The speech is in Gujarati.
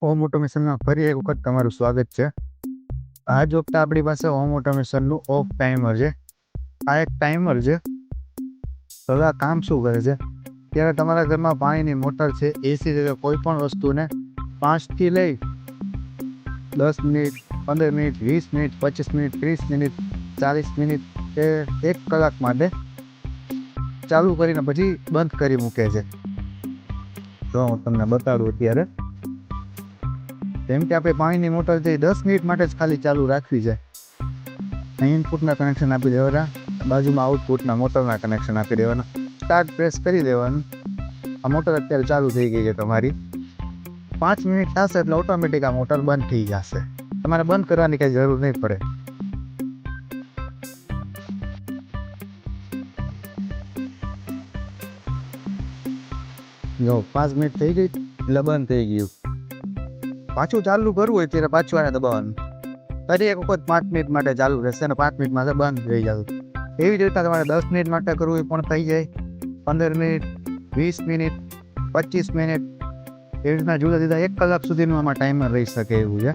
હોમ ઓટોમેશનમાં ફરી એક વખત તમારું સ્વાગત છે. આ જ વખતે આપણી પાસે હોમ ઓટોમેશનનું ઓફ ટાઈમર છે. આ એક ટાઈમર છે. તો આ કામ શું કરે છે? ત્યારે તમારા ઘરમાં પાણીની મોટર છે, એસી છે, કોઈ પણ વસ્તુને 5થી લઈ 10 minute, 15 minute, 20 minute, 25 minute, 30 minute, 40 minute કે 1 કલાક માટે ચાલુ કરીને પછી બંધ કરી મૂકે છે. તો હું તમને બતાડું અત્યારે. જેમ કે આપણે પાણીની મોટર છે 10 મિનિટ માટે જ ખાલી ચાલુ રાખવી છે. અહીં ઇનપુટના કનેક્શન આપી દેવાના, બાજુમાં આઉટપુટના મોટરના કનેક્શન આપી દેવાના, સ્ટાર્ટ પ્રેસ કરી દેવાનું. આ મોટર અત્યારે ચાલુ થઈ ગઈ છે તમારી. 5 મિનિટ થશે એટલે ઓટોમેટિક આ મોટર બંધ થઈ જશે. તમારે બંધ કરવાની કઈ જરૂર નહીં પડે. જો 5 મિનિટ થઈ ગઈ એટલે બંધ થઈ ગયું. પાછું ચાલુ કરવું હોય ત્યારે પાછું આને દબાવવાનું. ફરી એક વખત 5 મિનિટ માટે ચાલુ રહેશે અને 5 મિનિટમાં બંધ થઈ જશે. એવી જ રીતના તમારે 10 મિનિટ માટે કરવું હોય પણ થઈ જાય, 15 મિનિટ, 20 મિનિટ, 25 મિનિટ, એવી રીતના જુદા જુદા 1 કલાક સુધીનું આમાં ટાઈમર રહી શકે એવું છે.